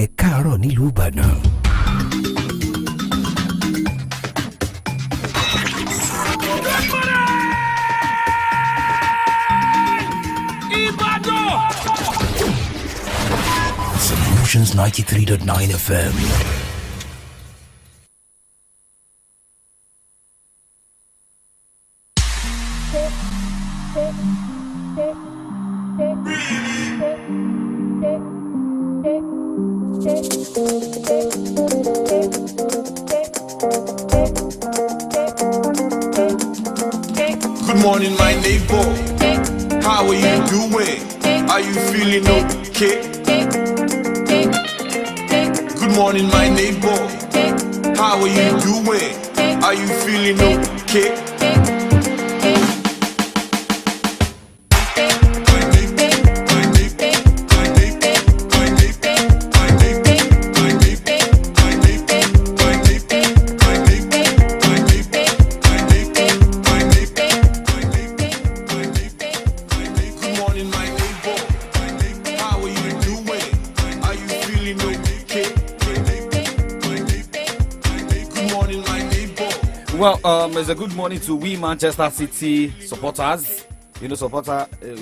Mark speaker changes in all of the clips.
Speaker 1: ẹ káàárọ̀ nílùú Ìbàdàn. Solutions 93.9 FM.
Speaker 2: Good morning, my neighbor. How are you doing? Are you feeling okay? Good morning, my neighbor. How are you doing? Are you feeling okay?
Speaker 3: Well, it's a good morning to we Manchester City supporters. You know,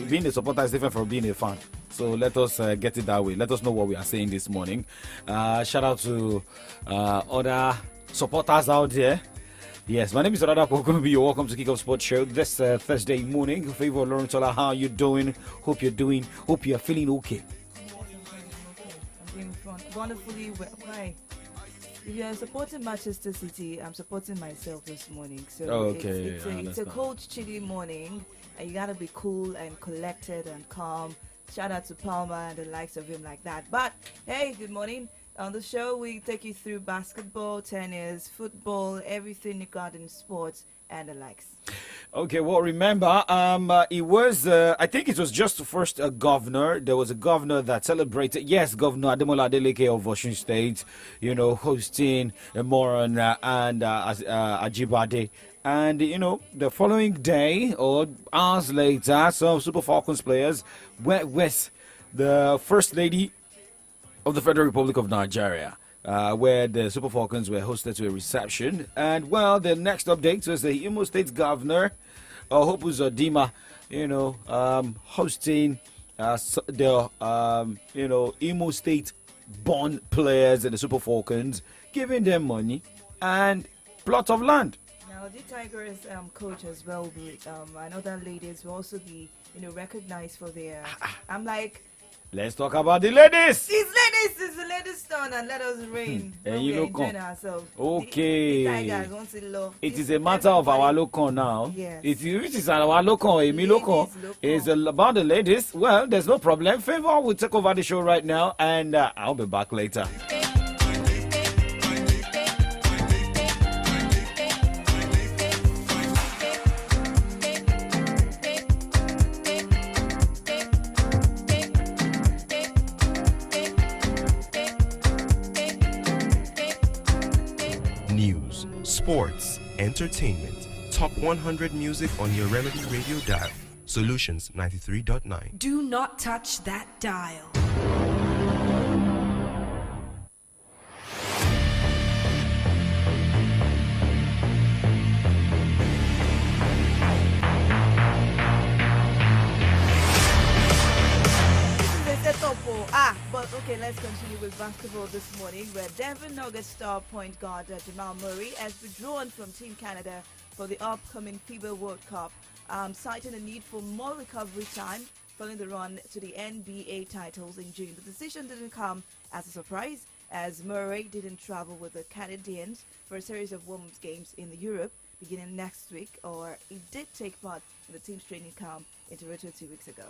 Speaker 3: being a supporter is different from being a fan. So let us get it that way. Let us know what we are saying this morning. Shout out to other supporters out there. Yes, my name is Radha Pokumbi. You're welcome to Kickoff Sports Show this Thursday morning. Favor Lawrentola, how are you doing? Hope you're feeling okay.
Speaker 4: I'm doing wonderfully well. Hi. If you're supporting Manchester City, I'm supporting myself this morning. So it's a cold, chilly morning, and you gotta be cool and collected and calm. Shout out to Palmer and the likes of him like that. But hey, good morning. On the show, we take you through basketball, tennis, football, everything regarding sports and the likes.
Speaker 3: Okay, well, remember, it was, I think it was just first a governor. There was a governor that celebrated, yes, Governor Ademola Adeleke of Osun State, you know, hosting Moran and Ajibade. And, you know, the following day or hours later, some Super Falcons players went with the First Lady of the Federal Republic of Nigeria. Where the Super Falcons were hosted to a reception. And, well, the next update was the Imo State Governor, Hope Uzodinma, you know, hosting the, Imo State born players and the Super Falcons, giving them money and plots of land.
Speaker 4: Now, the Tigers coach as well, I know that ladies will also be, recognized for their, I'm like,
Speaker 3: let's talk about the ladies.
Speaker 4: It's the ladies' turn, and let us reign.
Speaker 3: And you look on. Okay.
Speaker 4: The Tigers want to love.
Speaker 3: It is a matter of our local now.
Speaker 4: Yes.
Speaker 3: It is our local, local. It's about the ladies. Well, there's no problem. Favor will take over the show right now, and I'll be back later.
Speaker 5: News, sports, entertainment, top 100 music on your Remedy Radio dial. Solutions 93.9.
Speaker 6: Do not touch that dial.
Speaker 4: But okay, let's continue with basketball this morning, where Denver Nuggets star point guard Jamal Murray has withdrawn from Team Canada for the upcoming FIBA World Cup, citing the need for more recovery time following the run to the NBA titles in June. The decision didn't come as a surprise, as Murray didn't travel with the Canadians for a series of warm-up games in Europe beginning next week, or he did take part in the team's training camp in Toronto 2 weeks ago.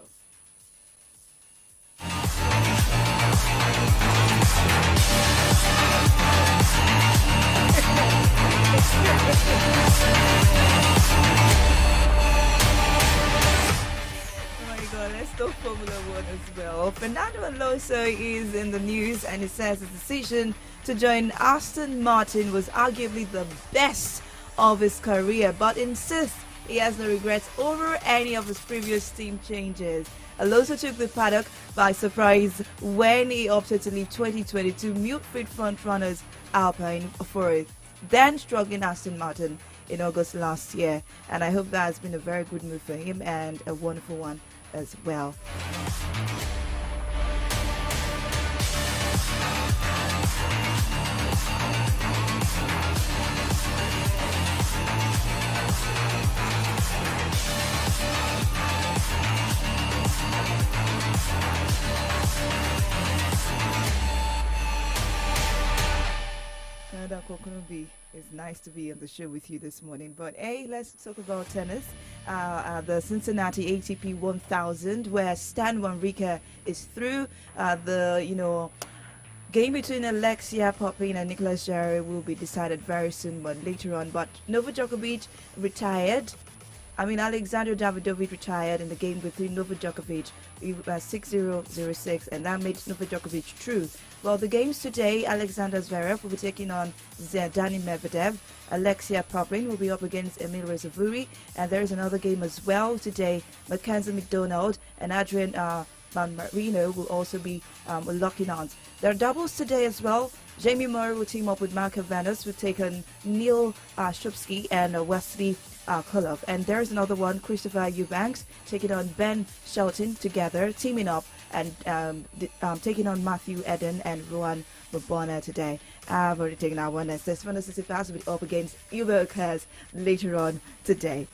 Speaker 4: Let's talk Formula One as well. Fernando Alonso is in the news, and it says his decision to join Aston Martin was arguably the best of his career, but insists he has no regrets over any of his previous team changes. Alonso took the paddock by surprise when he opted to leave 2022 Milford front-runners Alpine for a then struggling Aston Martin in August last year. And I hope that has been a very good move for him and a wonderful one as well. Canada Kokunubi, it's nice to be on the show with you this morning. But hey, let's talk about tennis. The Cincinnati ATP 1000, where Stan Wawrinka is through. The game between Alexia Popin and Nicolas Jarry will be decided very soon, but later on. But Novak Djokovic retired. Alexander Davidovich retired in the game between Novak Djokovic 6-0, 0-6, and that made Novak Djokovic true. Well, the games today, Alexander Zverev will be taking on Dani Medvedev. Alexia Popin will be up against Emil Razavuri, and there is another game as well today. Mackenzie McDonald and Adrian Marino will also be locking on. There are doubles today as well. Jamie Murray will team up with Marco Vanus, will take on Neil Shupsky and Wesley Kolov. And there's another one, Christopher Eubanks taking on Ben Shelton together, teaming up and taking on Matthew Eden and Rowan Mabona today. I've already taken that one. This one is will be up against Uber Kaz later on today.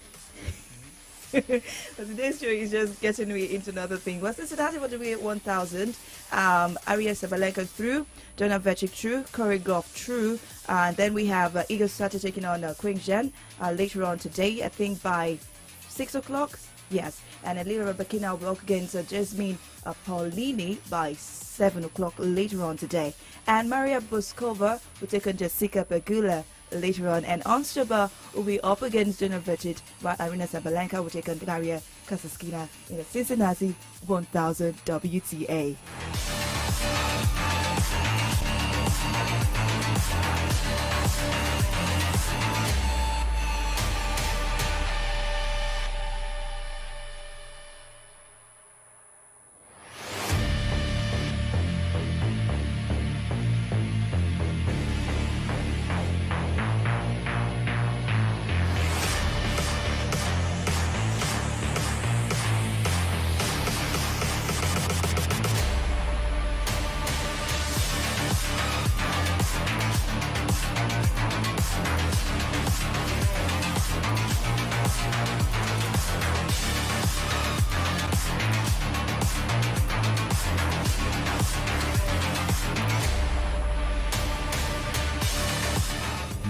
Speaker 4: But today's show is just getting me into another thing. Well, Cincinnati for the way 1000. Arias Sabalenka through, Donna Vechik through, Corey Goff through. And then we have Igor Sata taking on Qing Zhen later on today, I think by 6 o'clock. Yes. And Elira Rabakina will work against Jasmine Paulini by 7 o'clock later on today. And Maria Boskova will take on Jessica Pegula later on, and Onstaba will be up against Donna Vechit, while Arina Sabalenka will take on Daria Kasaskina in the Cincinnati 1000 WTA.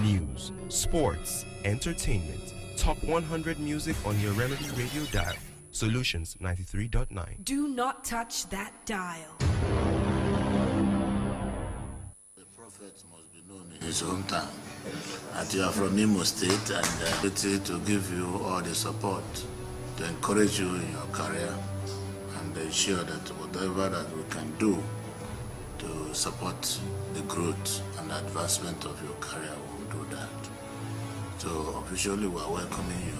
Speaker 5: News, sports, entertainment, top 100 music on your Remedy Radio dial. Solutions 93.9.
Speaker 6: Do not touch that dial.
Speaker 7: The prophet must be known in his hometown. And you are from Imo State, and ability to give you all the support to encourage you in your career and ensure that whatever that we can do to support the growth and advancement of your career, we will do that. So officially we are welcoming you,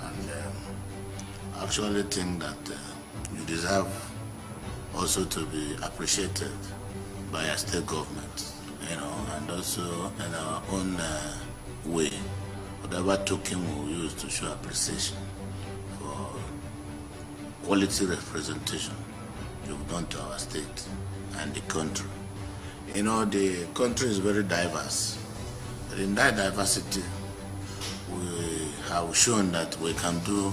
Speaker 7: and I actually think that you deserve also to be appreciated by our state government, and also in our own way, whatever token we use to show appreciation for quality representation you've done to our state and the country. The country is very diverse. But in that diversity, we have shown that we can do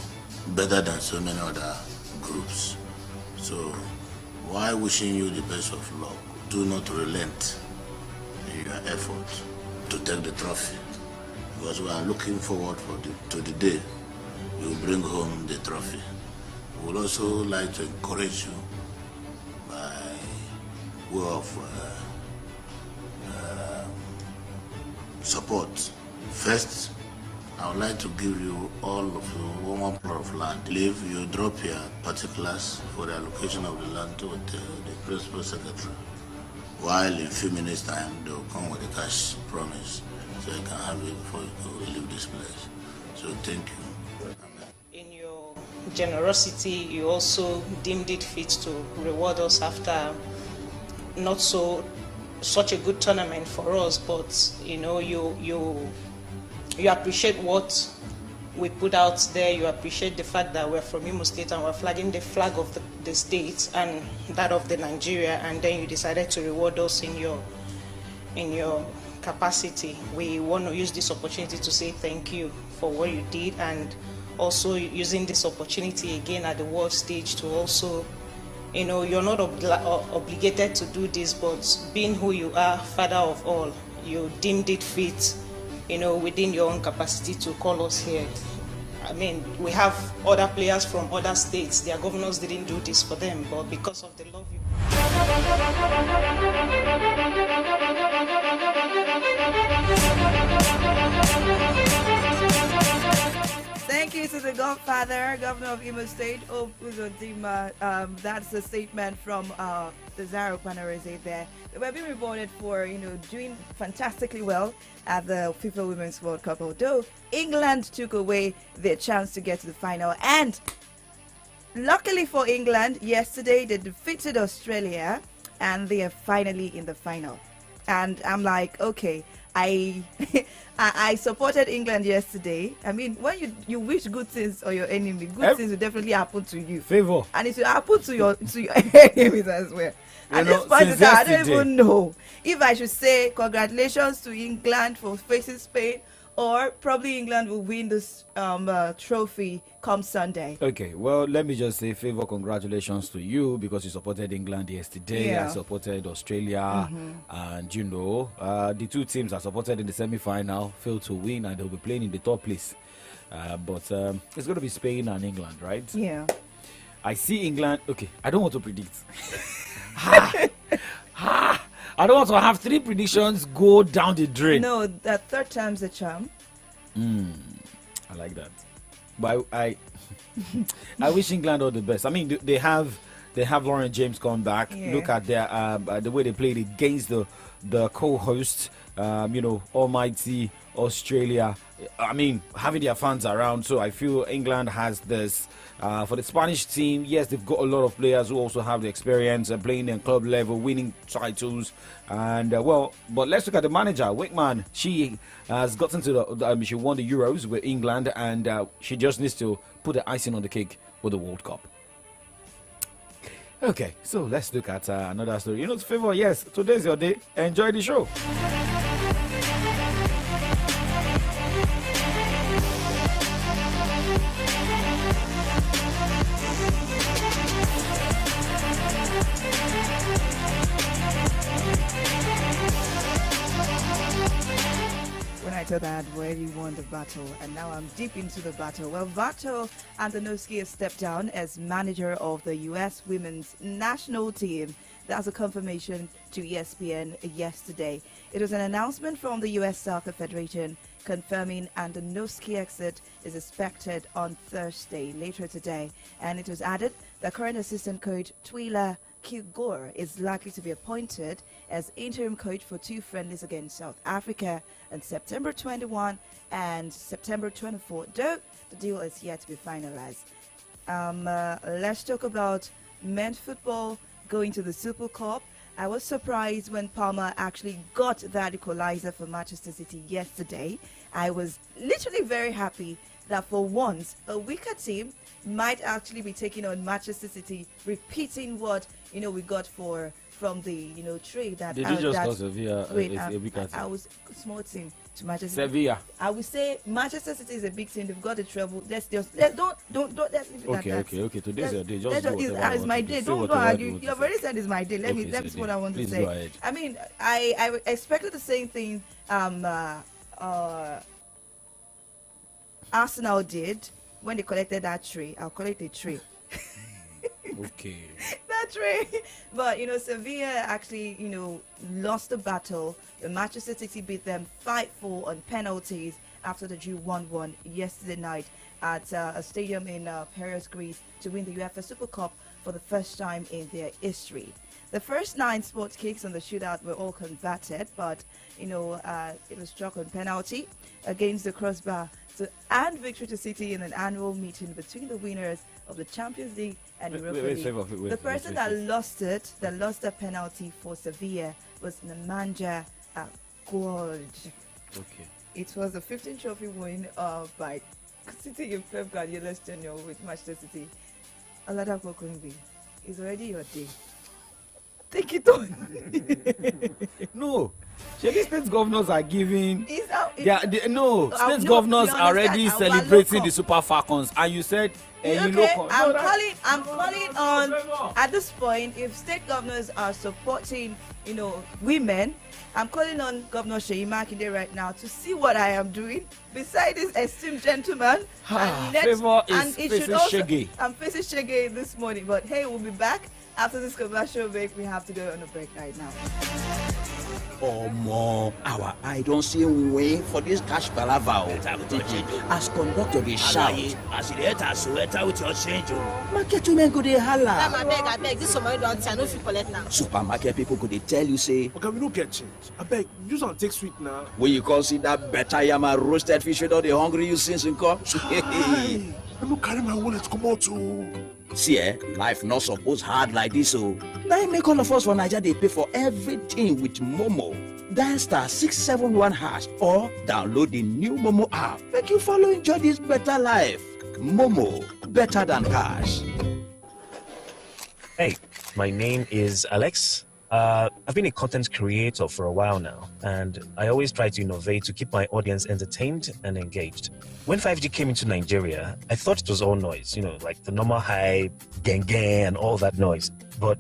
Speaker 7: better than so many other groups. So, while wishing you the best of luck, do not relent in your effort to take the trophy, because we are looking forward to the day you bring home the trophy. We would also like to encourage you by way of support. First, I would like to give you all of you one plot of land. Leave you drop your particulars for the allocation of the land to the principal secretary. While in a few minutes time, they will come with a cash promise so you can have it before you leave this place. So thank you.
Speaker 3: In your
Speaker 8: generosity, you also deemed it fit to reward us after not such a good tournament for us, but you appreciate what we put out there. You appreciate the fact that we're from Imo State and we're flagging the flag of the state and that of the Nigeria, and then you decided to reward us in your capacity. We want to use this opportunity to say thank you for what you did, and also using this opportunity again at the world stage to also, you're not obligated to do this, but being who you are, father of all, you deemed it fit, within your own capacity to call us here. I mean, we have other players from other states. Their governors didn't do this for them, but because of the love you...
Speaker 4: Thank you to the Godfather, Governor of Imo State, Uzodimma. That's a statement from the Zaro Panarese there. They were being rewarded for, doing fantastically well at the FIFA Women's World Cup, although England took away their chance to get to the final. And luckily for England, yesterday they defeated Australia and they are finally in the final. And I'm like, okay, I supported England yesterday. I mean, when you wish good things on your enemy, good things will definitely happen to you.
Speaker 3: Favor.
Speaker 4: And it will happen to your enemies as well. At this point in time, I don't even know if I should say congratulations to England for facing Spain, or probably England will win this trophy come Sunday.
Speaker 3: Okay, well, let me just say, Favor, congratulations to you because you supported England yesterday.
Speaker 4: Yeah.
Speaker 3: I supported Australia. And, the two teams I supported in the semi-final failed to win, and they'll be playing in the top place. But it's going to be Spain and England, right?
Speaker 4: Yeah.
Speaker 3: I see England. Okay, I don't want to predict. I don't want to have three predictions go down the drain.
Speaker 4: No, the third time's a charm.
Speaker 3: I like that. But I wish England all the best. I mean, they have Lauren James come back.
Speaker 4: Yeah.
Speaker 3: Look at their the way they played against the co-host, almighty Australia. I mean, having their fans around. So I feel England has this. For the Spanish team, yes, they've got a lot of players who also have the experience playing at club level, winning titles, and but let's look at the manager, Wickman. She has gotten to she won the Euros with England, and she just needs to put the icing on the cake with the World Cup. Okay, so let's look at another story. Favor, yes, today's your day. Enjoy the show.
Speaker 4: I thought I had already won the battle, and now I'm deep into the battle. Well, Vato Antonovsky has stepped down as manager of the U.S. women's national team. That's a confirmation to ESPN yesterday. It was an announcement from the U.S. Soccer Federation confirming Antonovsky exit is expected on Thursday, later today. And it was added that current assistant coach Twila Kilgore is likely to be appointed as interim coach for two friendlies against South Africa on September 21 and September 24, though the deal is yet to be finalized. Let's talk about men's football going to the Super Cup. I was surprised when Palmer actually got that equalizer for Manchester City yesterday. I was literally very happy that for once a weaker team might actually be taking on Manchester City, repeating what we got from the trade that.
Speaker 3: Did you just call Sevilla a weaker team?
Speaker 4: I was a small team to Manchester
Speaker 3: Sevilla.
Speaker 4: City. I would say Manchester City is a big team. They've got the treble. Let's don't let's leave it at that.
Speaker 3: Okay. Today's your day. Just do whatever
Speaker 4: it's my day. Don't argue. You've already said it's my day. Let me see what I want to say.
Speaker 3: Go ahead.
Speaker 4: I mean, I expected the same thing. Arsenal did when they collected that tree. I'll collect a tree.
Speaker 3: Okay.
Speaker 4: That tree. But Sevilla actually lost the battle. The Manchester City beat them 5-4 on penalties after the drew 1-1 yesterday night at a stadium in Paris, Greece, to win the UEFA Super Cup for the first time in their history. The first 9 sports kicks on the shootout were all converted, but it was struck on penalty against the crossbar. And victory to City in an annual meeting between the winners of the Champions League and
Speaker 3: Wait,
Speaker 4: Europa
Speaker 3: wait,
Speaker 4: League.
Speaker 3: wait,
Speaker 4: The person
Speaker 3: wait.
Speaker 4: that lost the penalty for Sevilla was Nemanja Gorge.
Speaker 3: Okay.
Speaker 4: It was a 15 trophy win by City in Pep Guardiola's tenure with Manchester City. Oladapo Koimbi, it's already your day. Take it on.
Speaker 3: No. Shady state governors are giving.
Speaker 4: It's out.
Speaker 3: No, state
Speaker 4: no,
Speaker 3: governors
Speaker 4: you
Speaker 3: are already
Speaker 4: understand, our
Speaker 3: celebrating
Speaker 4: local.
Speaker 3: the Super Falcons, and you said,
Speaker 4: Okay,
Speaker 3: local.
Speaker 4: I'm calling on at this point. If state governors are supporting, women, I'm calling on Governor Sheyi Makinde right now to see what I am doing beside this esteemed gentleman.
Speaker 3: Favor is facing Shege.
Speaker 4: I'm facing Shege this morning, but hey, we'll be back after this commercial break. We have to go on a break right now.
Speaker 9: Omo, our eye don't see way for this cash palava. As conductor dey shout,
Speaker 1: As you enter, so enter with your change.
Speaker 9: market women go dey holla.
Speaker 10: I beg, this one don't say I no fit collect now.
Speaker 9: Supermarket people go dey tell you say,
Speaker 2: Okay, we don't get change. I beg, use and take sweet now.
Speaker 9: when you come see that better yama roasted fish wey don dey hungry you since you come.
Speaker 2: I don't carry my wallet come out too.
Speaker 9: See life not suppose hard like this o. Na im make all of us for Naija dey pay for everything with Momo. Dial *671# or download the new Momo app. Make you follow enjoy this better life. Momo, better than cash.
Speaker 11: Hey, my name is Alex. I've been a content creator for a while now, and I always try to innovate to keep my audience entertained and engaged. When 5G came into Nigeria, I thought it was all noise, like the normal hype, gang, and all that noise. But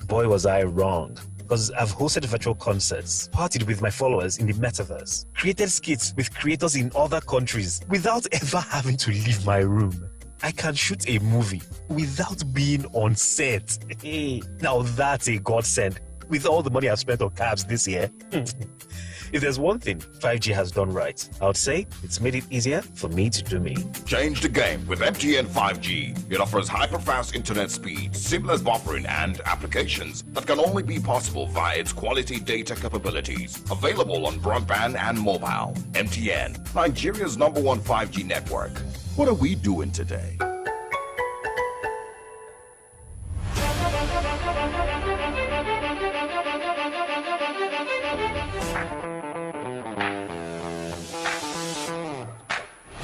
Speaker 11: boy, was I wrong. Because I've hosted virtual concerts, partied with my followers in the metaverse, created skits with creators in other countries without ever having to leave my room. I can shoot a movie without being on set. Hey, now that's a godsend. With all the money I've spent on cabs this year. If there's one thing 5G has done right, I would say it's made it easier for me to do me.
Speaker 12: Change the game with MTN 5G. It offers hyper-fast internet speed, seamless buffering, and applications that can only be possible via its quality data capabilities. Available on broadband and mobile. MTN, Nigeria's #1 5G network. What are we doing today?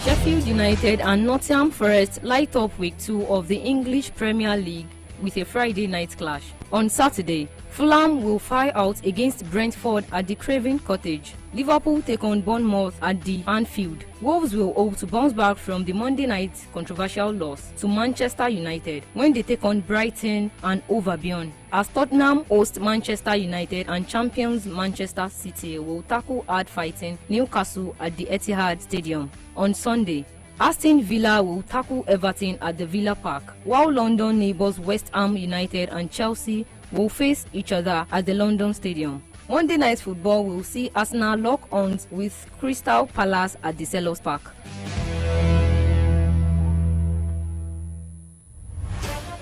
Speaker 13: Sheffield United and Nottingham Forest light up week 2 of the English Premier League with a Friday night clash. On Saturday, Fulham will fly out against Brentford at the Craven Cottage. Liverpool take on Bournemouth at the Anfield. Wolves will hope to bounce back from the Monday night controversial loss to Manchester United when they take on Brighton and Hove Albion. As Tottenham host Manchester United and champions Manchester City will tackle hard fighting Newcastle at the Etihad Stadium. On Sunday, Aston Villa will tackle Everton at the Villa Park, while London neighbours West Ham United and Chelsea will face each other at the London Stadium. Monday night football will see Arsenal lock arms with Crystal Palace at the Selhurst Park.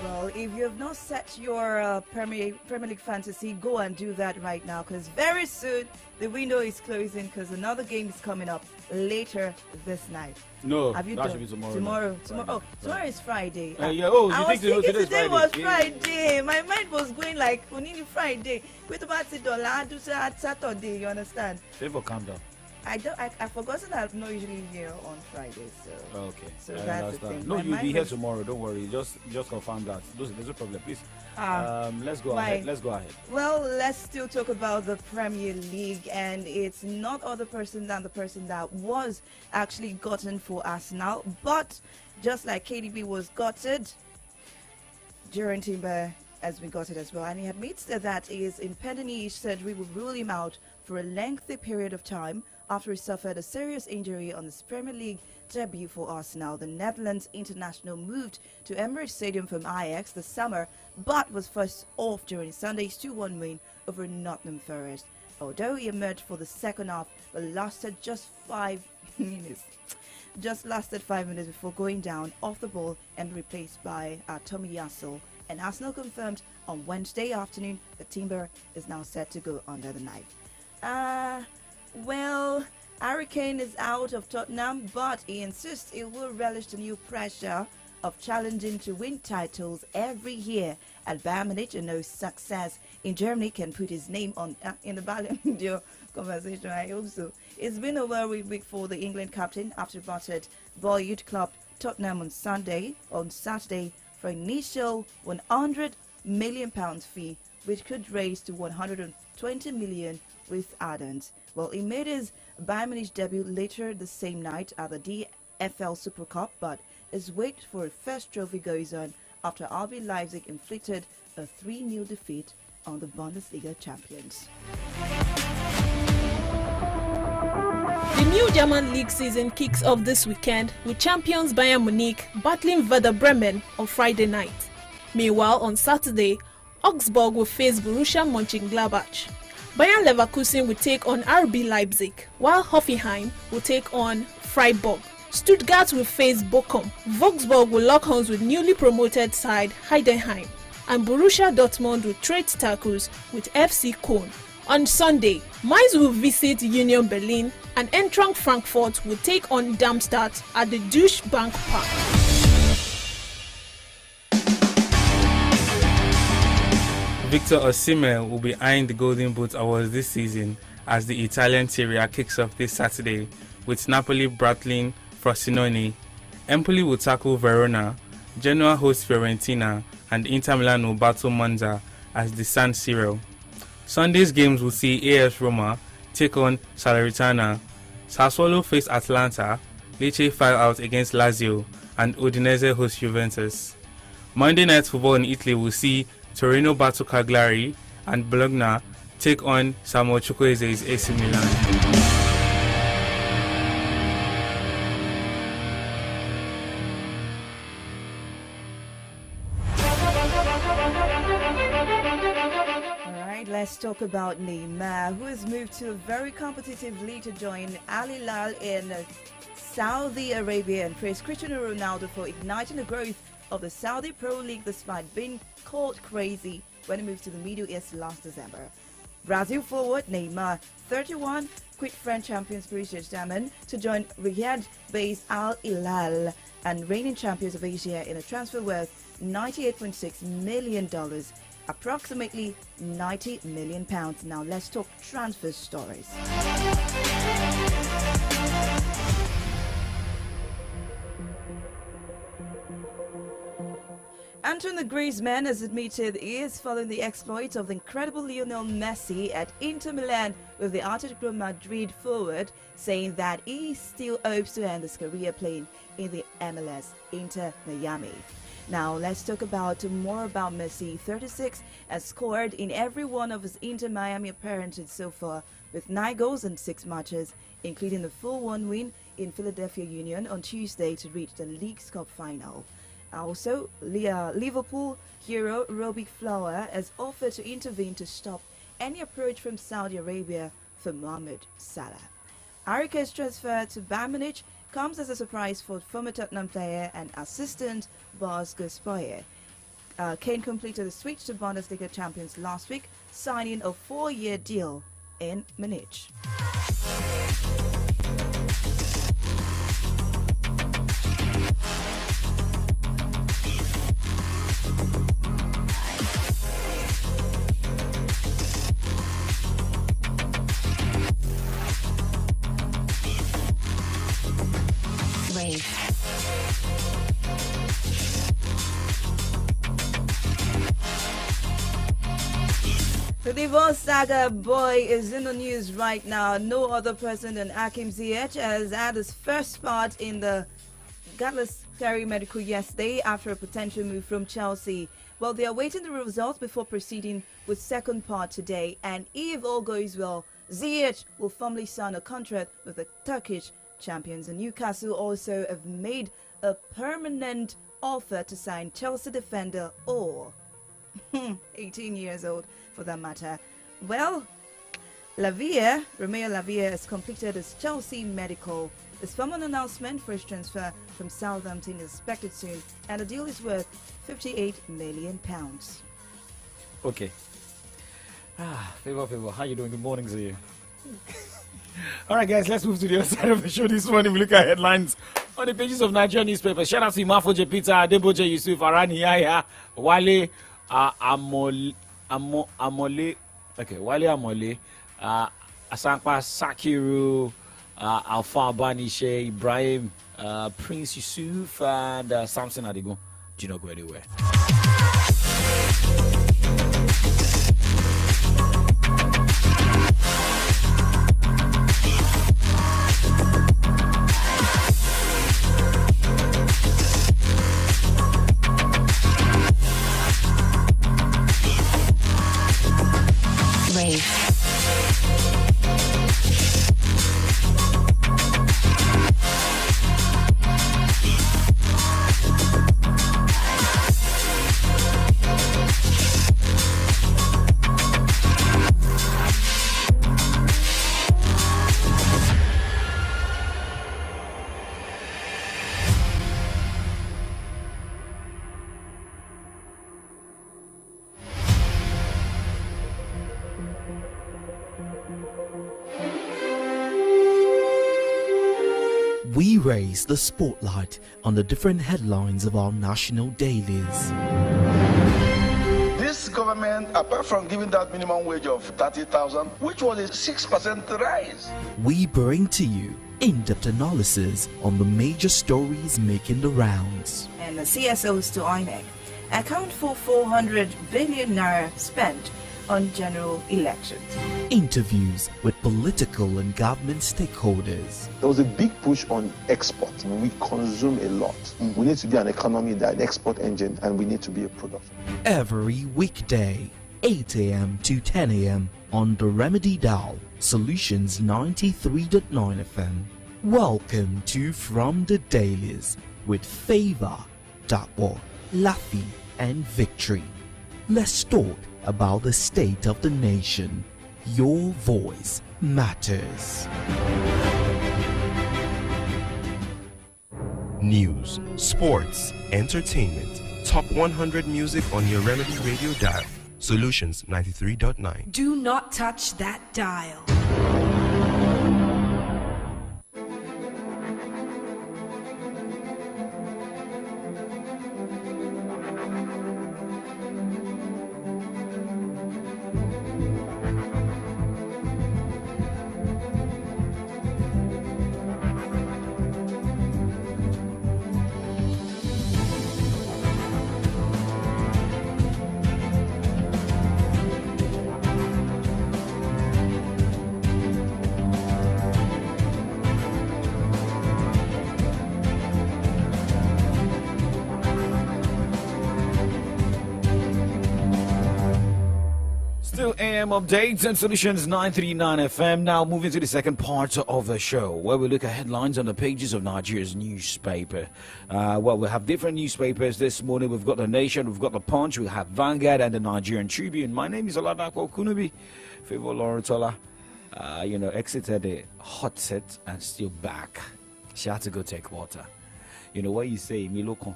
Speaker 4: Well, if you have not set your Premier League fantasy, go and do that right now, because very soon the window is closing, because another game is coming up later this night.
Speaker 3: No,
Speaker 4: have you
Speaker 3: that
Speaker 4: done?
Speaker 3: should be tomorrow.
Speaker 4: Tomorrow.
Speaker 3: Friday.
Speaker 4: Oh, tomorrow is Friday.
Speaker 3: You
Speaker 4: I was
Speaker 3: think
Speaker 4: thinking
Speaker 3: today
Speaker 4: today
Speaker 3: is
Speaker 4: was
Speaker 3: Friday?
Speaker 4: Friday. My mind was going like, Onini Friday. Wait about it, I do Saturday. You understand?
Speaker 3: Favor, calm down.
Speaker 4: I've forgotten that I'm not usually here on Fridays. So.
Speaker 3: Okay.
Speaker 4: So
Speaker 3: I
Speaker 4: that's the
Speaker 3: understand.
Speaker 4: thing.
Speaker 3: No,
Speaker 4: My
Speaker 3: you'll
Speaker 4: mind
Speaker 3: be here
Speaker 4: was-
Speaker 3: tomorrow. Don't worry. Just confirm that. There's no problem, please. Let's go
Speaker 4: my-
Speaker 3: ahead. Let's go ahead.
Speaker 4: Well, let's still talk about the Premier League, and it's not other person than the person that was actually gotten for Arsenal, but just like KDB was gutted, Jurgen Timber has been gutted as well, and he admits that his impending surgery will rule him out for a lengthy period of time after he suffered a serious injury on his Premier League debut for Arsenal. The Netherlands international moved to Emirates Stadium from Ajax this summer, but was first off during Sunday's 2-1 win over Nottingham Forest. Although he emerged for the second half, but lasted just 5 minutes. Just lasted 5 minutes before going down off the ball and replaced by Tommy Yassel. And Arsenal confirmed on Wednesday afternoon that Timber is now set to go under the knife. Well, Harry Kane is out of Tottenham, but he insists he will relish the new pressure of challenging to win titles every year at Bayern Munich, and no success in Germany can put his name on in the Ballon d'Or conversation. I hope so. It's been a worried week for the England captain after battered Boyd club Tottenham on Saturday for initial £100 million fee, which could raise to £120 million with add-ons. Well, he made his Bayern Munich debut later the same night at the DFL Super Cup, but his wait for a first trophy goes on after RB Leipzig inflicted a 3-0 defeat on the Bundesliga champions.
Speaker 14: The new German league season kicks off this weekend with champions Bayern Munich battling Werder Bremen on Friday night. Meanwhile, on Saturday, Augsburg will face Borussia Mönchengladbach. Bayern Leverkusen will take on RB Leipzig, while Hoffenheim will take on Freiburg. Stuttgart will face Bochum. Wolfsburg will lock horns with newly promoted side Heidenheim, and Borussia Dortmund will trade tackles with FC Köln. On Sunday, Mainz will visit Union Berlin, and Eintracht Frankfurt will take on Darmstadt at the Deutsche Bank Park.
Speaker 15: Victor Osimhen will be eyeing the Golden Boot Awards this season as the Italian Serie A kicks off this Saturday, with Napoli battling Frosinone. Empoli will tackle Verona, Genoa hosts Fiorentina, and Inter Milan will battle Monza as the San Siro. Sunday's games will see AS Roma take on Salernitana, Sassuolo face Atalanta, Lecce file out against Lazio, and Udinese host Juventus. Monday Night Football in Italy will see Torino battle Cagliari, and Bologna take on Samuel Chukwueze's AC Milan.
Speaker 4: Let's talk about Neymar, who has moved to a very competitive league to join Al Hilal in Saudi Arabia, and praised Cristiano Ronaldo for igniting the growth of the Saudi Pro League despite being called crazy when he moved to the Middle East last December. Brazil forward Neymar, 31, quit French champions Paris Saint-Germain to join Riyadh-based Al Hilal and reigning champions of Asia in a transfer worth $98.6 million. Approximately £90 million. Now let's talk transfer stories. Antoine Griezmann has admitted he is following the exploits of the incredible Lionel Messi at Inter Milan, with the Atletico Madrid forward saying that he still hopes to end his career playing in the MLS Inter Miami. Now let's talk more about Messi. 36 has scored in every one of his Inter Miami appearances so far, with 9 goals in 6 matches, including the 4-1 win in Philadelphia Union on Tuesday to reach the League's Cup final. Also, Liverpool hero Robbie Fowler has offered to intervene to stop any approach from Saudi Arabia for Mohamed Salah. Harry Kane's transfer to Bayern Munich comes as a surprise for former Tottenham player and assistant Bas Gaspoyer. Kane completed a switch to Bundesliga champions last week, signing a 4-year deal in Munich. The divorce saga boy is in the news right now. No other person than Hakim Ziyech has had his first part in the Galatasaray medical yesterday after a potential move from Chelsea. Well, they are waiting the results before proceeding with second part today, and if all goes well, Ziyech will formally sign a contract with the Turkish champions. And Newcastle also have made a permanent offer to sign Chelsea defender or 18 years old for that matter. Well, Romeo Lavia has completed his Chelsea medical. His formal announcement for his transfer from Southampton is expected soon, and the deal is worth £58 million.
Speaker 3: Okay. Favor, how you doing? Good morning to you. All right, guys, let's move to the other side of the show this morning. We look at headlines On the pages of Nigerian newspapers, shout out to Imafoje Peter, Adeboje Yusuf, Arani Yaya, Wale Amole, Wale Amole, Asankpa Sakiru, Alpha Banishe, Ibrahim, Prince Yusuf, and Samson Adigun. Do not go anywhere.
Speaker 16: We raise the spotlight on the different headlines of our national dailies.
Speaker 17: This government, apart from giving that minimum wage of 30,000, which was a 6% rise.
Speaker 16: We bring to you in-depth analysis on the major stories making the rounds.
Speaker 4: And the CSOs to INEC account for 400 billion naira spent on general elections.
Speaker 16: Interviews with political and government stakeholders.
Speaker 18: There was a big push on export. We consume a lot. We need to be an economy that an export engine, and we need to be a production.
Speaker 16: Every weekday, 8 a.m. to 10 a.m. on the Remedy Dial, Solutions 93.9 FM. Welcome to From the Dailies with Favor, Dapo, Laffy, and Victory. Let's talk about the state of the nation. Your voice matters.
Speaker 5: News, sports, entertainment, top 100 music on your Remedy Radio dial. Solutions 93.9.
Speaker 6: Do not touch that dial.
Speaker 3: Still AM updates and Solutions 939 FM. Now moving to the second part of the show, where we look at headlines on the pages of Nigeria's newspaper. Well, we have different newspapers this morning. We've got The Nation, we've got The Punch, we have Vanguard and the Nigerian Tribune. My name is Oladapo Kunubi. Favor Lorotola, exited a hot set and still back. She had to go take water. You know what you say, Miloko?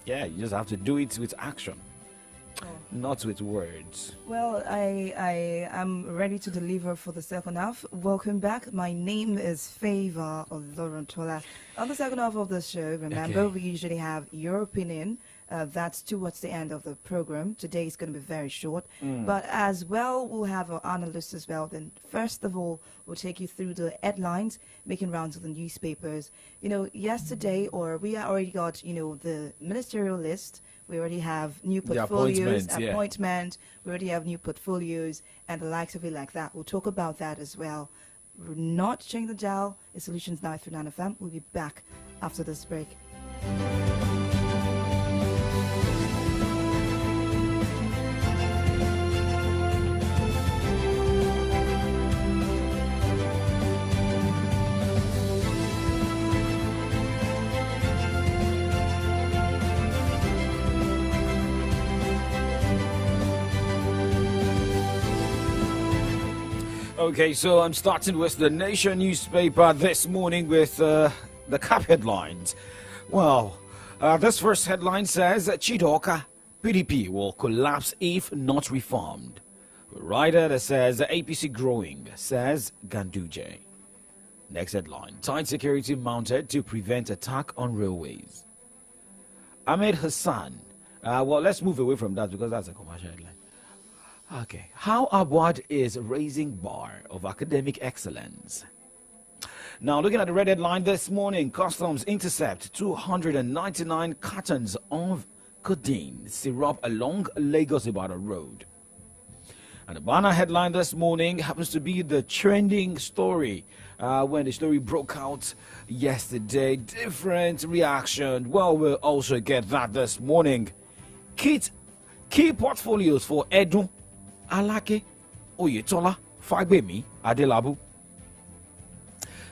Speaker 3: Yeah, you just have to do it with action. Not with words.
Speaker 4: Well, I am ready to deliver for the second half. Welcome back. My name is Favor Olorontola. On the second half of the show, remember, we usually have your opinion. That's towards the end of the program. Today is going to be very short. But as well, we'll have our analysts as well. Then first of all, we'll take you through the headlines, making rounds of the newspapers. Yesterday, or we already got, the ministerial list. We already have new portfolios, appointment. We already have new portfolios and the likes of it like that. We'll talk about that as well. We're not changing the dial. It's Solutions 939 FM. We'll be back after this break.
Speaker 3: Okay, so I'm starting with the Nation newspaper this morning with the cap headlines. Well, this first headline says Chidoka, PDP will collapse if not reformed. A writer that says APC growing, says Ganduje. Next headline. Tight security mounted to prevent attack on railways. Ahmed Hassan. Well, let's move away from that because that's a commercial headline. Okay. How Abwad is raising bar of academic excellence. Now, looking at the red headline this morning, customs intercept 299 cartons of codeine syrup along Lagos-Ibadan Road. And the banner headline this morning happens to be the trending story. When the story broke out yesterday, different reaction. Well, we'll also get that this morning. Key portfolios for Edun, Alake, Oyetola, Fagbemi, Adelabu.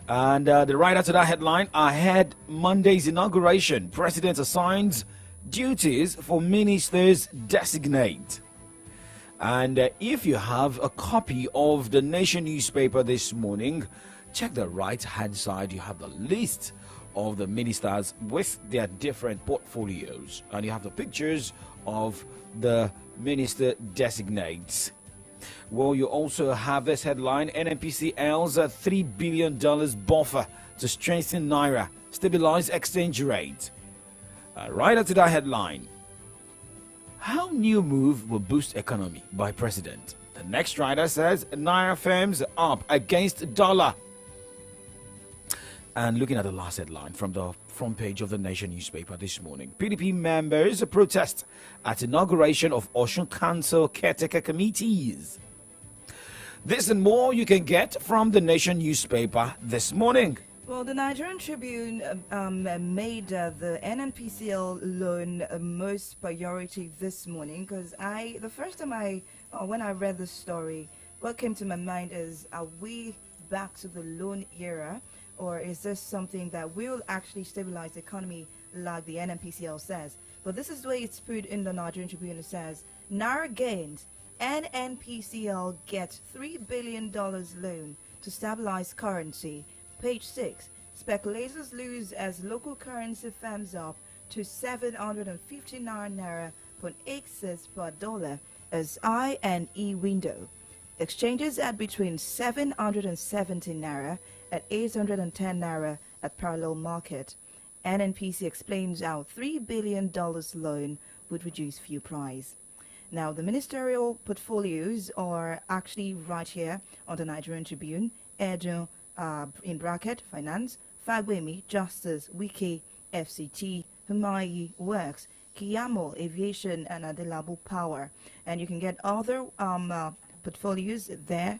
Speaker 3: And the writer to that headline, ahead Monday's inauguration, President assigns duties for ministers designate. And if you have a copy of the Nation newspaper this morning, check the right hand side. You have the list of the ministers with their different portfolios, and you have the pictures of the minister designates. Well, you also have this headline, NNPCL's $3 billion buffer to strengthen Naira, stabilize exchange rate. Right up to that headline, how new move will boost economy by president? The next writer says Naira firms up against dollar. And looking at the last headline from the front page of the Nation newspaper this morning, PDP members protest at inauguration of Osun Council caretaker committees. This and more you can get from the Nation newspaper this morning.
Speaker 4: Well, the Nigerian Tribune made the NNPCL loan most priority this morning because the first time when I read the story, what came to my mind is, are we back to the loan era, or is this something that will actually stabilize the economy like the NNPCL says? But this is the way it's put in the Nigerian Tribune. It says, Naira gains, NNPCL gets $3 billion loan to stabilize currency. Page 6, speculators lose as local currency firms up to 759 Naira 0.86 per dollar as I&E window. Exchanges at between 770 Naira at 810 Naira at parallel market. NNPC explains how $3 billion loan would reduce fuel price. Now, the ministerial portfolios are actually right here on the Nigerian Tribune. Edu, in bracket, Finance, Fagbemi, Justice, Wiki, FCT, Humayi, Works, Kiyamo, Aviation, and Adelabu Power. And you can get other portfolios there,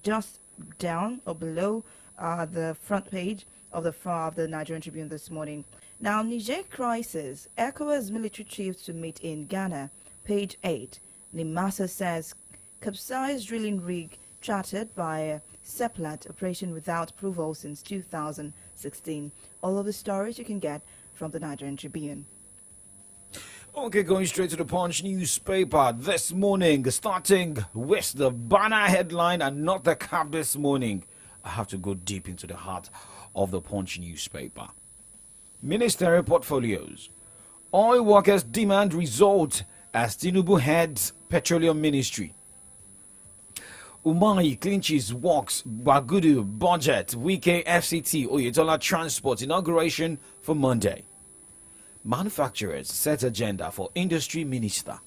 Speaker 4: just down or below the front page of the Nigerian Tribune this morning. Now, Niger crisis, ECOWAS military chiefs to meet in Ghana. Page 8, Nimasa says capsized drilling rig chartered by Seplat operation without approval since 2016. All of the stories you can get from the Nigerian Tribune.
Speaker 3: Okay, going straight to the Punch newspaper this morning, starting with the banner headline and not the cap this morning. I have to go deep into the heart of the Punch newspaper. Ministerial portfolios. Oil workers demand result as Tinubu heads Petroleum Ministry. Umahi clinches works, Bagudu budget, Wike FCT, Oyetola transport inauguration for Monday. Manufacturers set agenda for industry minister.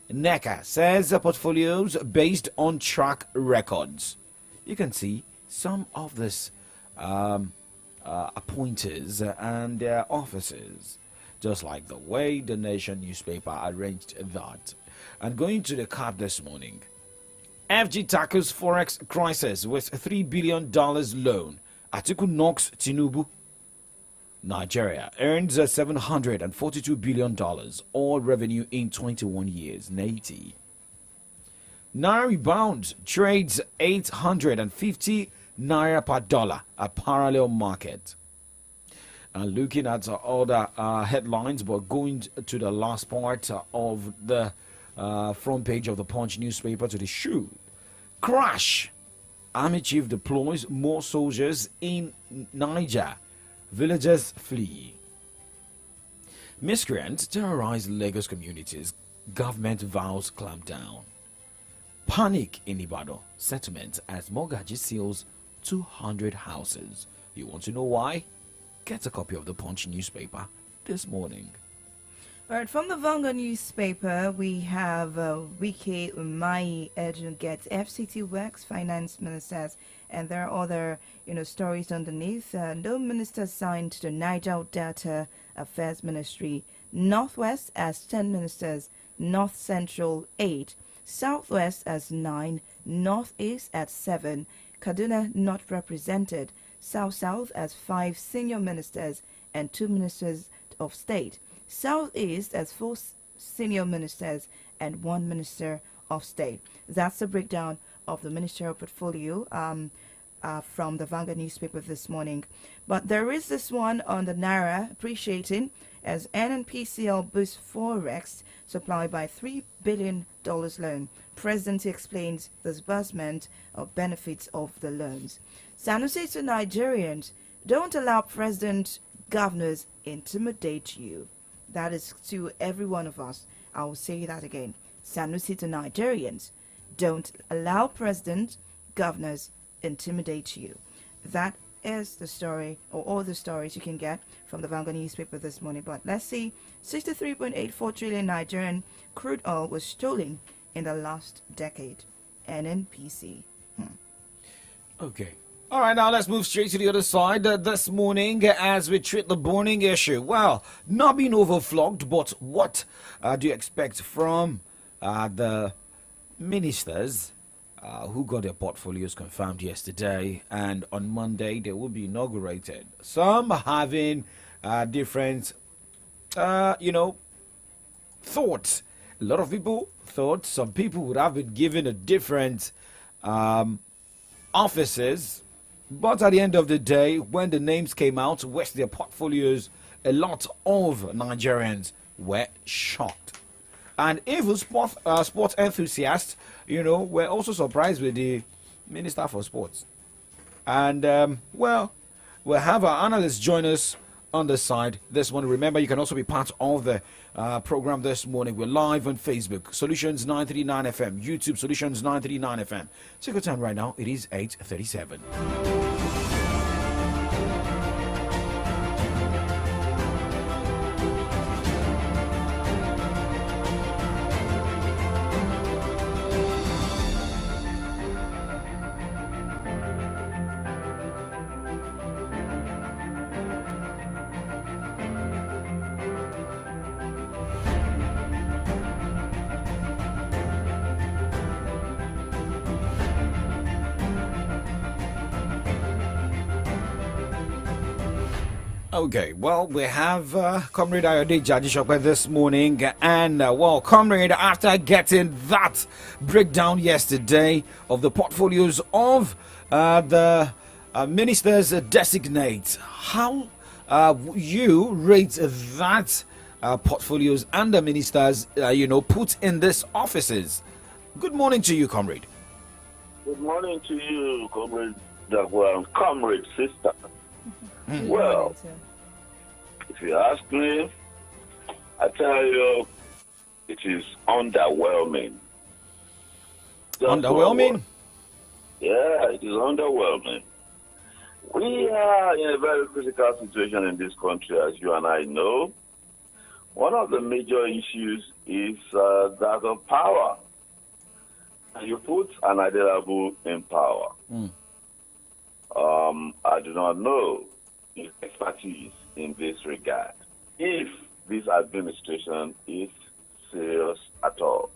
Speaker 3: NECA says the portfolios based on track records. You can see some of this appointees and their officers, just like the way the Nation newspaper arranged that. And going to the cap this morning, FG tackles forex crisis with $3 billion loan. Atiku knocks Tinubu. Nigeria earns $742 billion, all revenue in 21 years. Naira rebounds, trades 850 Naira per dollar, a parallel market. And looking at other headlines, but going to the last part of the front page of the Punch newspaper, to the shoe. Crash. Army chief deploys more soldiers in Niger. Villagers flee. Miscreants terrorize Lagos communities. Government vows clampdown. Panic in Ibadan settlement as Mogaji seals 200 houses. You want to know why? Get a copy of the Punch newspaper this morning.
Speaker 4: All right, from the Vanguard newspaper, we have Wike Umahi urging get FCT works, finance ministers, and there are other, stories underneath. No minister signed to Niger Delta Affairs Ministry. Northwest has 10 ministers, North Central 8, Southwest has 9, Northeast at 7, Kaduna not represented, South has 5 senior ministers and 2 ministers of state. Southeast has 4 senior ministers and 1 minister of state. That's the breakdown of the ministerial portfolio from the Vanguard newspaper this morning. But there is this one on the Naira appreciating as NNPCL boosts Forex supply by $3 billion loan. President explains disbursement of benefits of the loans. Sanusi to Nigerians, don't allow president governors intimidate you. That is to every one of us. I will say that again. Sanusi to Nigerians, don't allow president governors intimidate you. That is the story, or all the stories you can get from the Vanguard newspaper this morning. But let's see, 63.84 trillion Nigerian crude oil was stolen in the last decade. NNPC.
Speaker 3: Okay. All right, now let's move straight to the other side this morning as we treat the burning issue. Well, not being overflogged, but what do you expect from the ministers who got their portfolios confirmed yesterday, and on Monday they will be inaugurated? Some having different, thoughts. A lot of people thought some people would have been given a different offices. But at the end of the day, when the names came out with their portfolios, a lot of Nigerians were shocked. And even sports enthusiasts, were also surprised with the Minister for Sports. And, we'll have our analysts join us on the side this morning. Remember, you can also be part of the program this morning. We're live on Facebook, Solutions 939 FM, YouTube, Solutions 939 FM. Check your time right now. It is 8:37. Okay, well, we have Comrade Ayode Jadishokwe this morning, and Comrade, after getting that breakdown yesterday of the portfolios of the ministers designate, how you rate that portfolios and the ministers, put in these offices? Good morning to you, Comrade.
Speaker 19: Good morning to you, Comrade Dagwa, Comrade sister. Well, if you ask me, I tell you, it is underwhelming.
Speaker 3: Underwhelming?
Speaker 19: Yeah, it is underwhelming. We are in a very critical situation in this country, as you and I know. One of the major issues is that of power. And you put an Adelabu in power. I do not know his expertise in this regard, if this administration is serious at all.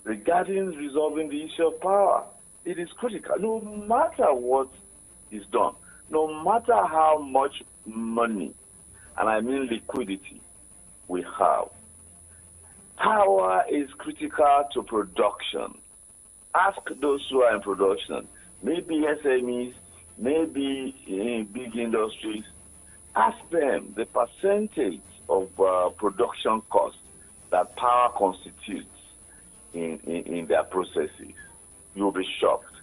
Speaker 19: Regarding resolving the issue of power, it is critical. No matter what is done, no matter how much money, and I mean liquidity, we have, power is critical to production. Ask those who are in production, maybe SMEs, maybe in big industries, ask them the percentage of production cost that power constitutes in their processes. You'll be shocked.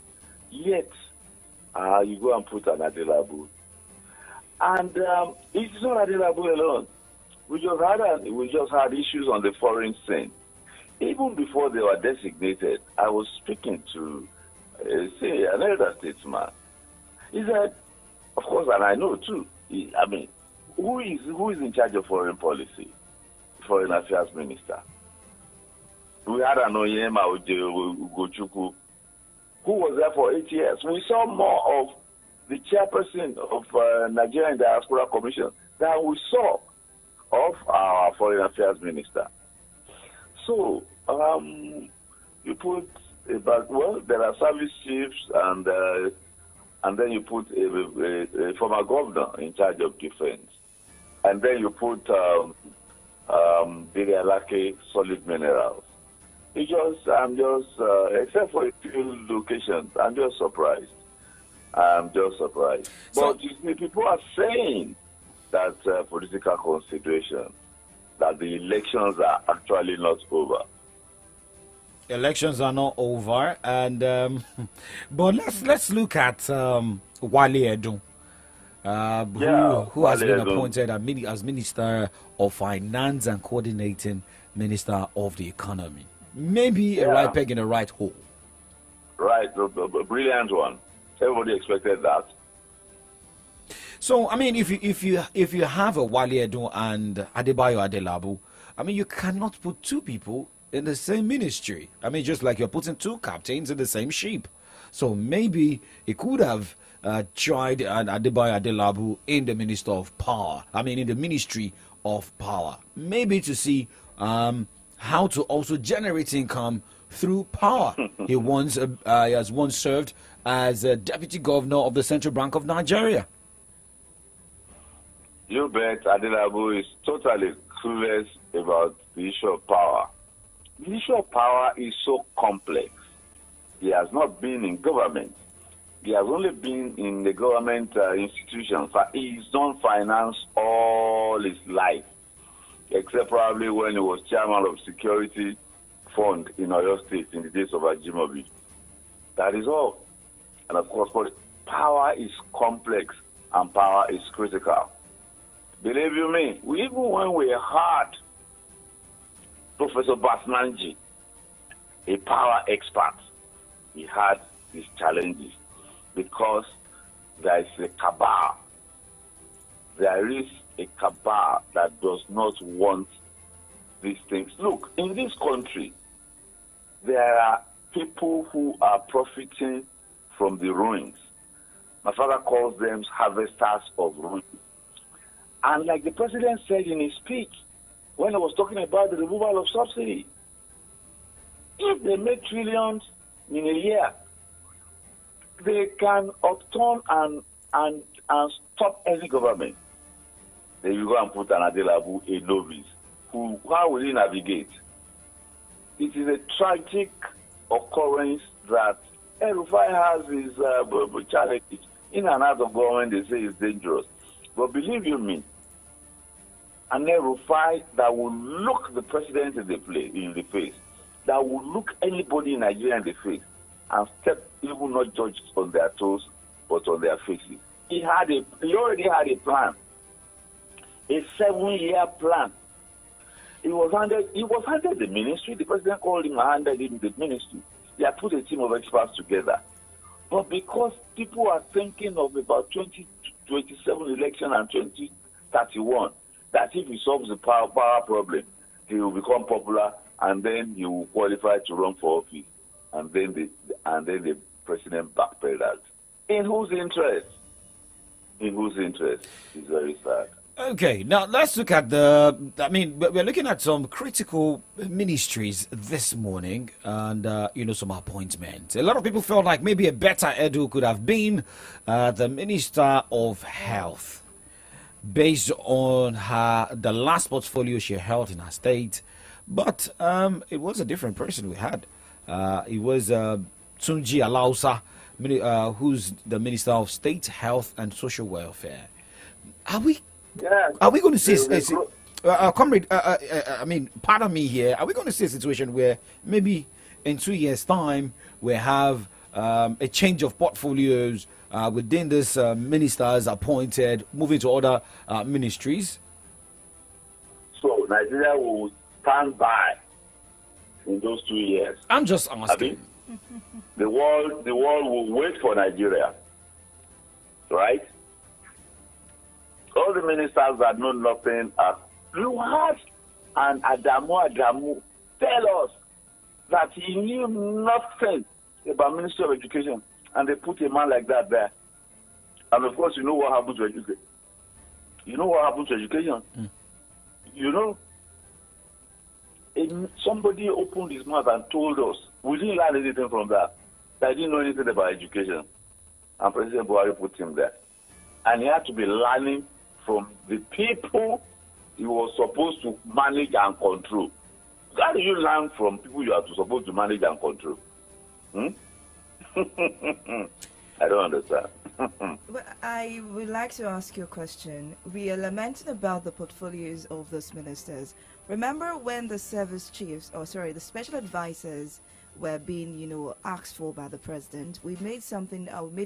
Speaker 19: Yet, you go and put an Adelabu. And it's not Adelabu alone. We just had issues on the foreign scene. Even before they were designated, I was speaking to, an elder statesman, He said, of course, and I know too. I mean, who is in charge of foreign policy? Foreign Affairs Minister. We had an Oyema Ugochukwu, who was there for 8 years. We saw more of the chairperson of Nigerian Diaspora Commission than we saw of our Foreign Affairs Minister. So, you put there are service chiefs, and then you put a former governor in charge of defense, and then you put Birialake Solid Minerals. I'm just, except for a few locations, I'm just surprised.
Speaker 3: So,
Speaker 19: but you see, people are saying that political consideration, that the elections are actually not over.
Speaker 3: Elections are not over, and but let's look at Wale Edun, who has been appointed as Minister of Finance and Coordinating Minister of the Economy. Maybe a right peg in a right hole.
Speaker 19: Right, a brilliant one. Everybody expected that.
Speaker 3: So, I mean, if you have a Wale Edun and Adebayo Adelabu, I mean, you cannot put two people in the same ministry. I mean, just like you're putting two captains in the same ship. So maybe it could have tried Adebayo Adelabu in the Minister of Power. I mean, in the Ministry of Power. Maybe to see how to also generate income through power. He has once served as a Deputy Governor of the Central Bank of Nigeria.
Speaker 19: You bet Adelabu is totally clueless about the issue of power. The issue of power is so complex. He has not been in government. He has only been in the government institutions. He's done finance all his life, except probably when he was chairman of Security Fund in Oyo State in the days of Ajimobi. That is all. And of course, but power is complex and power is critical. Believe you me, even when we had Professor Basnanji, a power expert, he had his challenges because there is a cabal. There is a cabal that does not want these things. Look, in this country, there are people who are profiting from the ruins. My father calls them harvesters of ruins. And like the president said in his speech, when he was talking about the removal of subsidy, if they make trillions in a year, they can upturn and stop any government. Then you go and put an Adelabu, a novice, how will he navigate? It is a tragic occurrence that El-Rufai has his challenges. In and out of government, they say it's dangerous. But believe you me, an El-Rufai that will look the president in the face, that will look anybody in Nigeria in the face, and step even not judged on their toes, but on their faces. He already had a plan, a 7-year plan. He was handed the ministry. The president called him and handed him the ministry. They had put a team of experts together. But because people are thinking of about 2027 election and 2031, that if he solves the power problem, he will become popular and then he will qualify to run for office. And then the president backpedaled. In whose interest? In whose interest? It's very sad.
Speaker 3: Okay, now let's look at we're looking at some critical ministries this morning and, some appointments. A lot of people felt like maybe a better Edu could have been the Minister of Health based on the last portfolio she held in her state. But it was a different person we had. It was Tunji Alausa, who's the Minister of State Health and Social Welfare. Are we going to see comrade? Pardon me here. Are we going to see a situation where maybe in 2 years' time we have a change of portfolios within this ministers appointed, moving to other ministries?
Speaker 19: So Nigeria will stand by in those 2 years.
Speaker 3: I'm just asking.
Speaker 19: The world will wait for Nigeria. right? All the ministers that know nothing are Luhas and Adamu tell us that he knew nothing about Ministry of Education, and they put a man like that there. And of course, you know what happened to education. You know what happened to education. You know, somebody opened his mouth and told us, we didn't learn anything from that. I didn't know anything about education. And President Buhari put him there. And he had to be learning from the people he was supposed to manage and control. How do you learn from people you are supposed to manage and control? I don't understand.
Speaker 4: Well, I would like to ask you a question. We are lamenting about the portfolios of those ministers. Remember when the service chiefs, the special advisors were being, asked for by the president? We made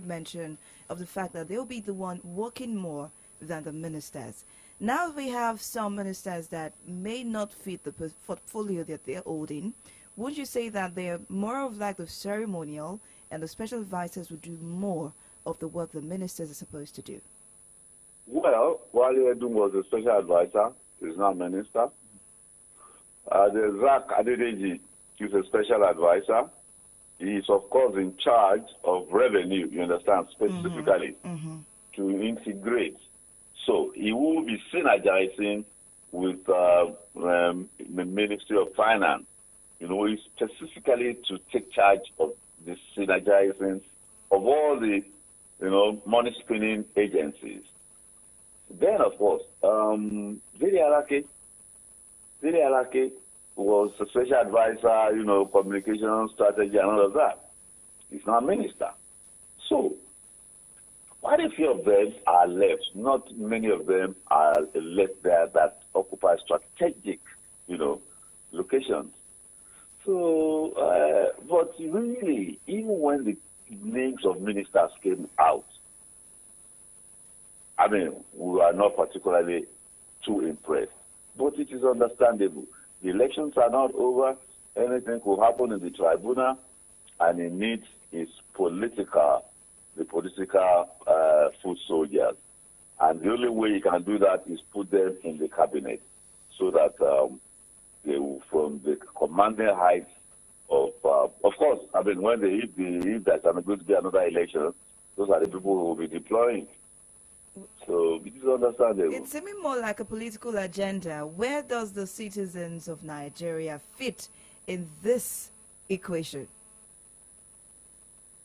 Speaker 4: mention of the fact that they'll be the one working more than the ministers. Now we have some ministers that may not fit the portfolio that they're holding. Would you say that they're more of like the ceremonial and the special advisors would do more of the work the ministers are supposed to do?
Speaker 19: Well, Wale Edun was a special advisor. He's now minister. There's Zach Adedeji. He's a special advisor. He is, of course, in charge of revenue, you understand, specifically, to integrate. So he will be synergizing with the Ministry of Finance, specifically to take charge of the synergizing of all the, money spinning agencies. Then, of course, Dele Alake was a special advisor, communication strategy and all of that. He's now minister. So, quite a few of them are left. Not many of them are left there that occupy strategic, locations. So, but really, even when the names of ministers came out, we are not particularly too impressed. But it is understandable. The elections are not over. Anything could happen in the tribunal, and it needs its political foot soldiers. And the only way you can do that is put them in the cabinet so that they will, from the commanding heights of course, when if there's going to be another election, those are the people who will be deploying. So it is understandable.
Speaker 4: It's seeming more like a political agenda. Where does the citizens of Nigeria fit in this equation?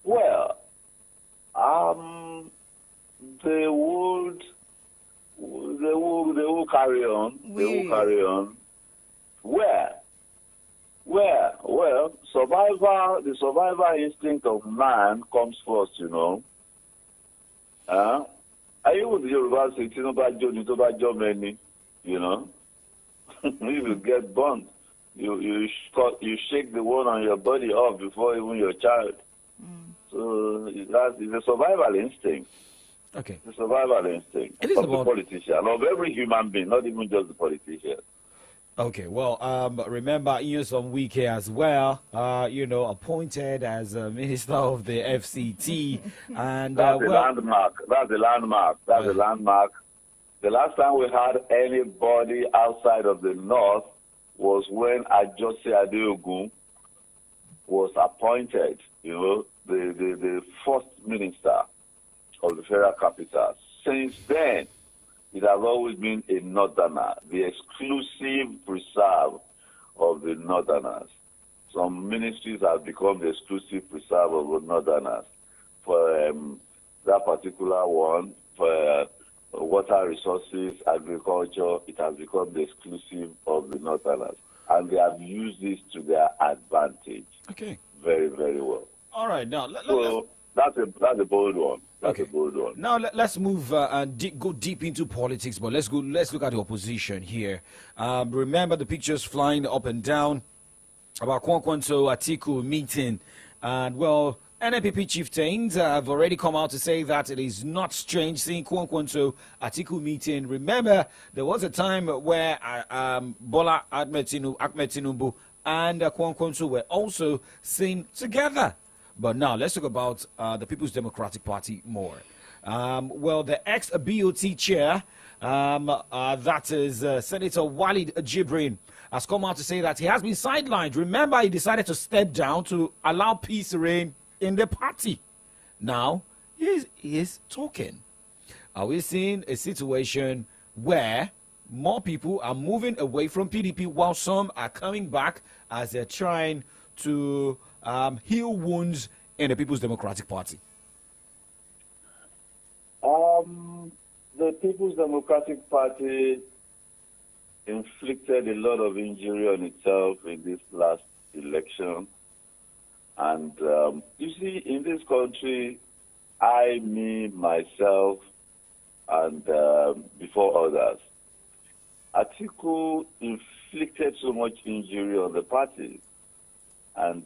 Speaker 19: Well, they will carry on. They will carry on. Where? Well, the survival instinct of man comes first, Are you with the Yoruba say, if you get burnt, you shake the one on your body off before even your child. So that is a survival instinct.
Speaker 3: Okay.
Speaker 19: The survival instinct
Speaker 3: It is
Speaker 19: of
Speaker 3: about
Speaker 19: the politician, of every human being, not even just the politician.
Speaker 3: Okay, well, remember Nyesom Wike as well, appointed as Minister of the FCT. And
Speaker 19: That's the landmark. That's the landmark. The landmark. The last time we had anybody outside of the North was when Ajose Adeogun was appointed, the first minister of the federal capital. Since then, it has always been a northerner, the exclusive preserve of the northerners. Some ministries have become the exclusive preserve of the northerners. For that particular one, for water resources, agriculture, it has become the exclusive of the northerners. And they have used this to their advantage.
Speaker 3: Okay.
Speaker 19: Very, very well.
Speaker 3: All right, now
Speaker 19: that's a bold one. That's a bold one.
Speaker 3: Now let's move and go deep into politics, but let's look at the opposition here. Remember the pictures flying up and down about Kwankwanso Atiku meeting, and well, NNPP chieftains have already come out to say that it is not strange seeing Kwankwanso Atiku meeting. Remember, there was a time where Bola Ahmed Tinubu and Kwankwanso were also seen together. But now let's talk about the People's Democratic Party more. Well, the ex-BOT chair, that is Senator Walid Jibrin, has come out to say that he has been sidelined. Remember, he decided to step down to allow peace to reign in the party. Now, he is talking. Are we seeing a situation where more people are moving away from PDP while some are coming back as they're trying to heal wounds in the People's Democratic Party?
Speaker 19: The People's Democratic Party inflicted a lot of injury on itself in this last election. And you see, in this country, I, me, myself, and before others, Atiku inflicted so much injury on the party. And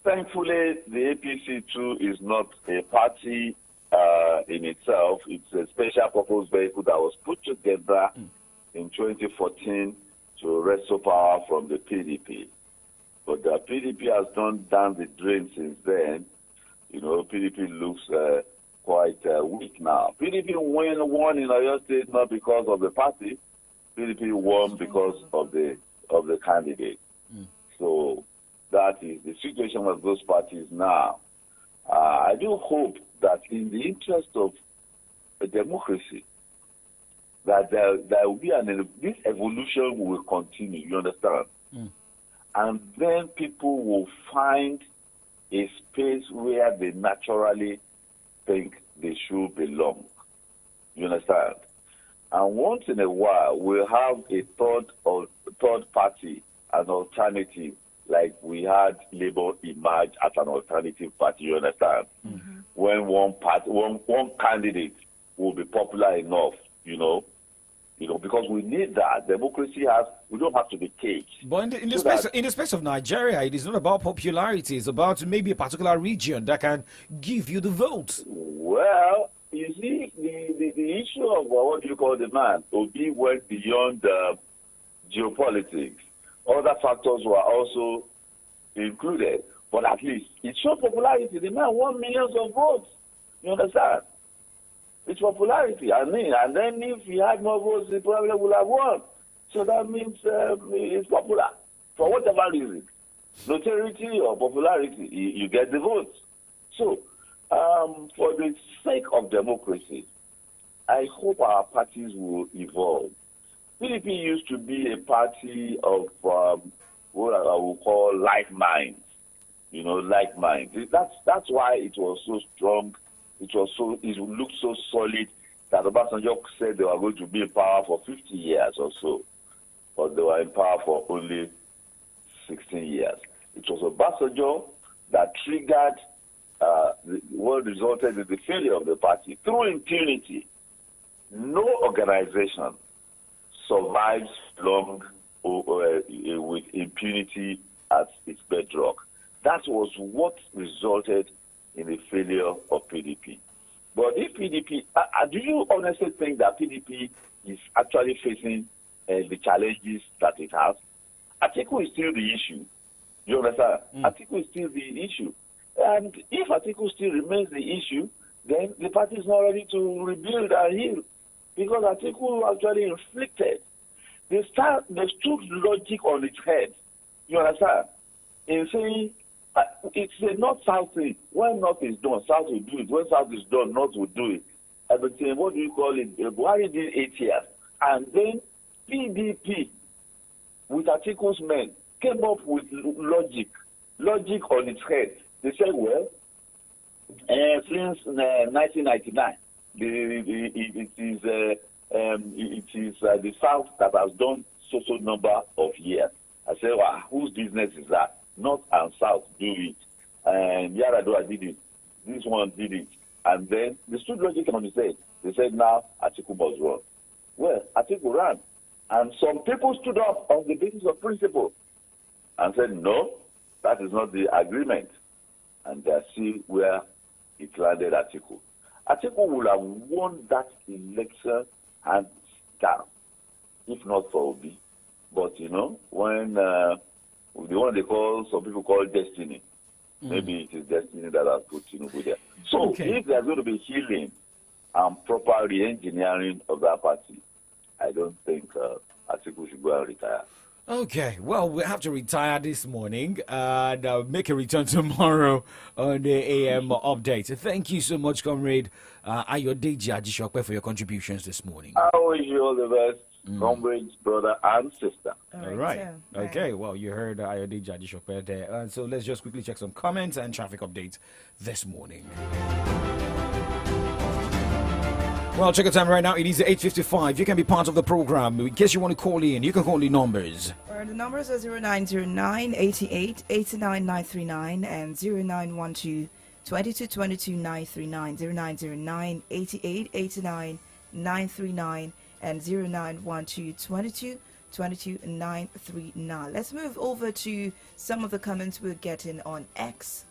Speaker 19: thankfully, the APC too is not a party in itself. It's a special purpose vehicle that was put together in 2014 to wrestle power from the PDP. But the PDP has gone down the drain since then. You know, PDP looks quite weak now. PDP won in Oyo State not because of the party. PDP won because of the candidate. So that is the situation of those parties now. I do hope that in the interest of a democracy, that there will be this evolution will continue, you understand? And then people will find a space where they naturally think they should belong. You understand? And once in a while, we'll have a third party, an alternative, like we had Labour emerge as an alternative party, you understand? When one candidate will be popular enough, you know, because we need that. Democracy we don't have to be caged.
Speaker 3: But in the space of Nigeria, it is not about popularity. It's about maybe a particular region that can give you the vote.
Speaker 19: Well, you see, the issue of what do you call the man, Obi went beyond geopolitics. Other factors were also included. But at least it showed popularity. The man won millions of votes. You understand? It's popularity. I mean, and then if he had more votes, he probably would have won. So that means it's popular. For whatever reason. Notoriety or popularity, you get the votes. So, for the sake of democracy, I hope our parties will evolve. PDP used to be a party of what I will call like minds. You know, like minds. That's why it was so strong. It looked so solid that Obasanjo said they were going to be in power for 50 years or so. But they were in power for only 16 years. It was Obasanjo that triggered what resulted in the failure of the party. Through impunity, no organization survives long with impunity as its bedrock. That was what resulted in the failure of PDP. But if PDP, do you honestly think that PDP is actually facing the challenges that it has? Atiku is still the issue. You understand? Atiku is still the issue. And if Atiku still remains the issue, then the party is not ready to rebuild and heal. Because Atiku actually inflicted. They stood logic on its head. You understand? In saying, it's a north-south thing. When north is done, south will do it. When south is done, north will do it. And but what do you call it? Buhari did 8 years. And then PDP, with Atiku's men, came up with logic on its head. They said, well, since 1999, it is the South that has done so number of years. I said, well, whose business is that? North and South do it. And Yaradua did it. This one did it. And then they stood logic on his head. They said, now Atiku must run. Well, Atiku ran. And some people stood up on the basis of principle and said, no, that is not the agreement. And see where it landed Atiku. Atiku would have won that election hands down, if not for Obi. But, you know, when the one some people call destiny, Maybe it is destiny that has put Tinubu there. So if there's going to be healing and proper re-engineering of that party, I don't think Atiku should go and retire.
Speaker 3: Okay, well, we have to retire this morning and make a return tomorrow on the AM update. Thank you so much, Comrade Ayodeji Ajishokwe, for your contributions this morning.
Speaker 19: I wish you all the best, comrades, brother, and sister.
Speaker 3: All right. Okay, well, you heard Ayodeji Ajishokwe there. So let's just quickly check some comments and traffic updates this morning. Well, check the time right now. It is 8:55. You can be part of the program. In case you want to call in, you can call the numbers.
Speaker 4: The numbers are 0909 88 89 939 and 0912 22 22 939, 0909 88 89 939 and 0912 22 22 939. Let's move over to some of the comments we're getting on X,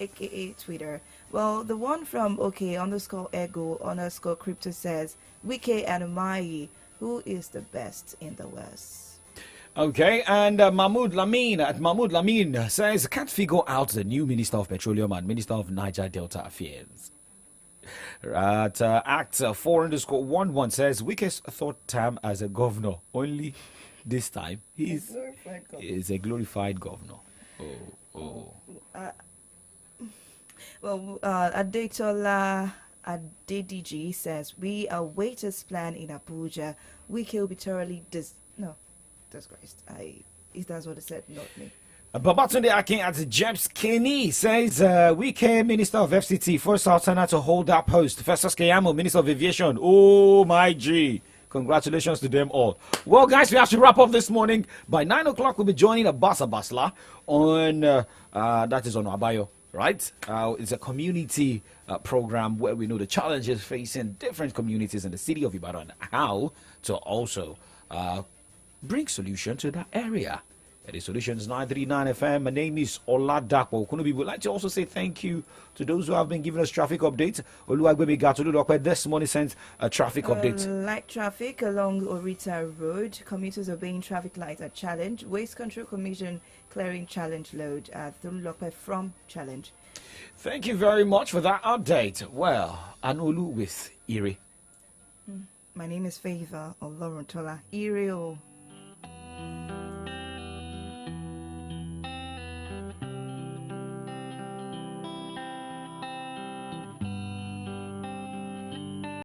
Speaker 4: aka Twitter. Well, the one from OK_ego_crypto says, Wike and Umahi, who is the best in the West?
Speaker 3: Okay, and Mahmoud Lamin says, can't figure out the new Minister of Petroleum and Minister of Niger Delta Affairs. At Act 4_11 says, Wike's third term as a governor, only this time he is a glorified governor.
Speaker 4: Well, Adetola Adediji says, we await his plan in Abuja. Wike will be thoroughly disgraced. If that's what it said, not me.
Speaker 3: Babatunde Akin at Jeps Kenny says, Wike, Minister of FCT, first alternate to hold that post. Festus Keyamo, Minister of Aviation. Oh my G. Congratulations to them all. Well, guys, we have to wrap up this morning. By 9 o'clock, we'll be joining Abasa Basla on, that is on Abayo. Right? It's a community program where we know the challenges facing different communities in the city of Ibadan, how to also bring solution to that area. It is Solutions 939 FM. My name is Oladapo Kunubi. We'd like to also say thank you to those who have been giving us traffic updates. Oluwagbemi Gatulu this morning sent a traffic update.
Speaker 4: Light traffic along Orita Road. Commuters obeying traffic lights at Challenge. Waste Control Commission clearing Challenge load Thululope from Challenge.
Speaker 3: Thank you very much for that update. Well, Anolu with Erie.
Speaker 4: My name is Favor Oloruntola. Erie.